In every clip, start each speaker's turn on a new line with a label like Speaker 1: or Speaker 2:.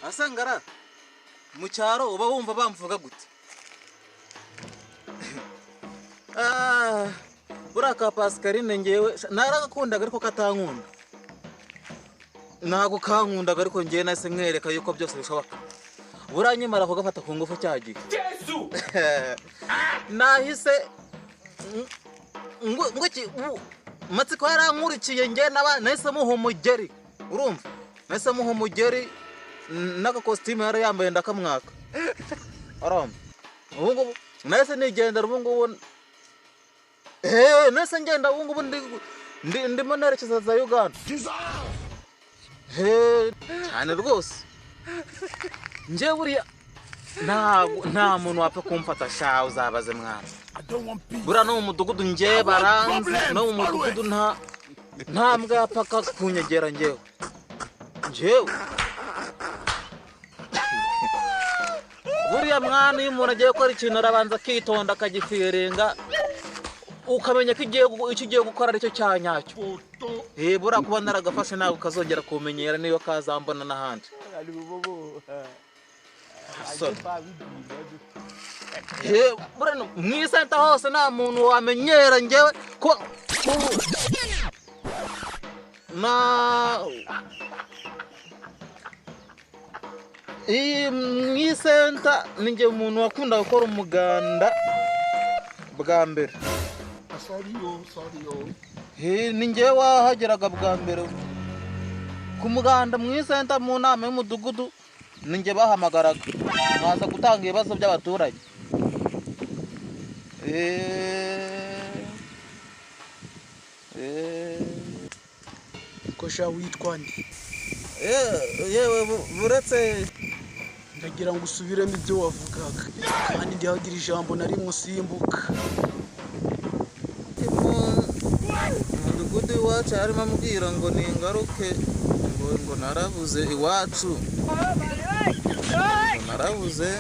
Speaker 1: asangara mu cyaro uba wumva bamvuga gute? Buraka Pascaline ngewe naragakundaga ariko katankunda. Nago kankundaga ariko ngewe nase mwereka yuko byose bishoboka. Buranyemara ko gafata ku ngufu cyagiye. Yesu. Nahise ngoki matsiko yarankurikiye nge nahise muha umugeri. Urumva? Nahise muha umugeri naka costume yari yambaye ndakamwaka. Aramba. Ubungubu nahise nigendera ubungubu. Nahise ngenda ubungubu ndimo nerekeza za Uganda. Cyane rwose. Nje buriya nta muntu wapfa kumfata sha uzabaze mwana. Bura no mu mudugudu nje baranze no mu mudugudu nta mbwa yapaka kunyegera njewe. Buriya mwana iyo umuntu agiye gukora ikintu arabanza akitonda akagifiringa ukamenya ko ikigiye gukora aricyo cyanyacyo. Bura kuba naragafashe nawe ukazongera kumenyera niyo kazambona n'ahandi. Bura mwisenta hose nta muntu wamenyera ngewe ko mwisenta ninjye umuntu wakunda gukora umuganda bwa mbere. Ninjye wahageraga bwa mbere ku muganda mwisenta mu nama y'umudugudu. Ninjye bahamagaraga nkaza gutanga ibibazo by'abaturage.
Speaker 2: Kosha witwa nde?
Speaker 1: Yewe buretse
Speaker 2: ndagira ngo usubiremo ibyo wavugaga kandi ndihagira ijambo nari musimbuka.
Speaker 1: Umudugudu iwacu harimo ambwira ngo ningaruke ngo narabuze iwacu. Narabuze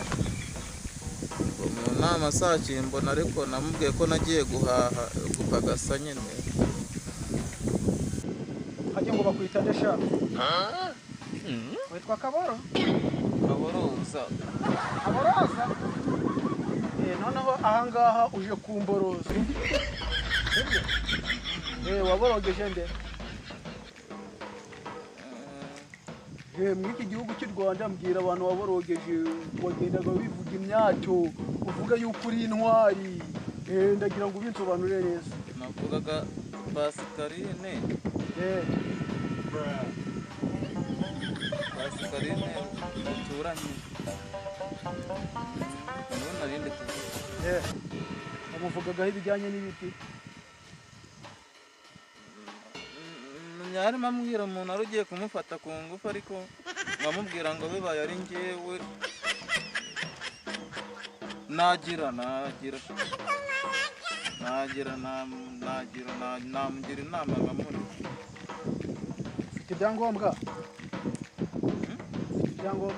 Speaker 1: mu nama saa kimbona ariko namubwiye ko nagiye guhaha gupagasa nyine.
Speaker 2: Hajye ngo bakwita ndesha. Witwa Kaboro?
Speaker 1: Kaboroza.
Speaker 2: Kaboroza? Noneho ahangaha uje kumboroza. Waborogeje nde? Mwiki gihugu cy'u Rwanda mbwira abantu waborogeje wagendaga wivuga imyacyo uvuga yuko uri intwari. Ndagira ngo ubinsobanurire neza.
Speaker 1: Navugaga Pascaline. Pascaline turanye. None narinde tuvuga.
Speaker 2: Amuvugagaho ibijyanye n'ibiti.
Speaker 1: Nyarimo ambwira umuntu arugiye kumufata ku ngufu ariko ngamubwira ngo bibaye ari ngewe namugira inama ngamuri.
Speaker 2: Ufite ibyangombwa? Ibyangombwa?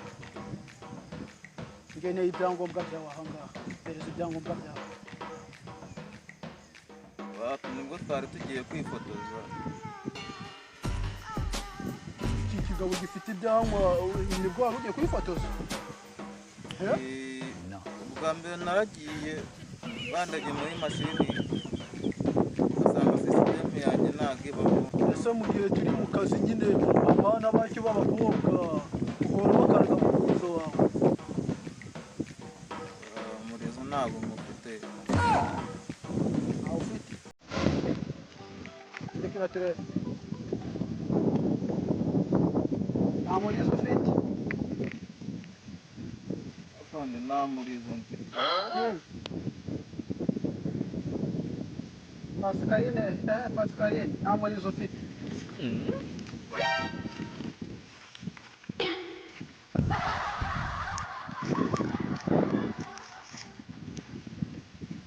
Speaker 2: Ngeneye ibyangombwa byawe ahangaha. Pereza ibyangombwa byawe.
Speaker 1: Nibwo twari tugiye kwifotoza.
Speaker 2: Ikigabo gifite ibyangwa nibwo wari ugiye kwifotoza?
Speaker 1: Ubwa mbere naragiye bandagiye muri mashini basanga sisiteme yanjye ntabwo ibamo.
Speaker 2: Ese mu gihe turi mu kazi nyine abana bacyo b'abakobwa uhora bakaraga mu muzo wawe?
Speaker 1: Umurizo ntabwo mufite.
Speaker 2: Ntawe ufite? Ndekera turebe. Nta murizo ufite?
Speaker 1: Kandi nta murizo mfite.
Speaker 2: Pascaline, nta murizo ufite?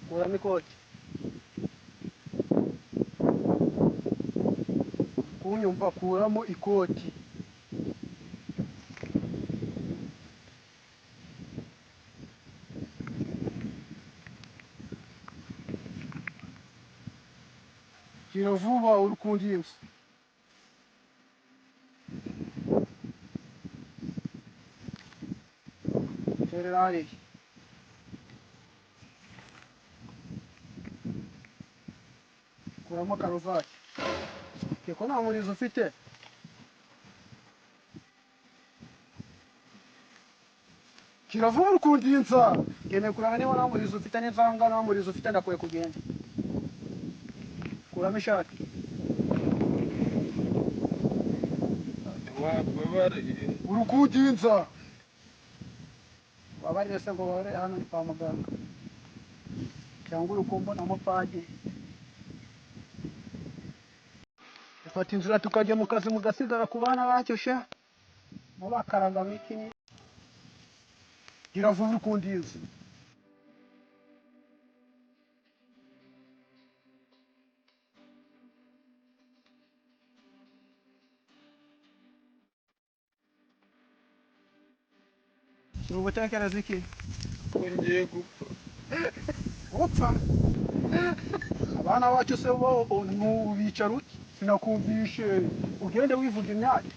Speaker 2: Kuramo ikoti. Kunyumva kuramo ikoti. Kiravuba urukundimse. terera hariya kuramo karuvati ko nta murizo ufite kiravuga ukundinsa nkeneye kureba niba nta murizo ufite n'inzanga nta murizo ufite ndakwiye kugenda kuramo ishati urukudinsa wabarire se ngo bahore hano ni kwa muganga cyangwa urukumbonamo padiri ufata inzira tukajya mu kazi mugasigara ku bana bacyosha mubakaranga mikini gira vuba ukundinsa ubutekereza iki
Speaker 3: ngiye gupfa
Speaker 2: upfa abana bacu se bo ntubicara uti sinakumvishe ugende wivuga imyaka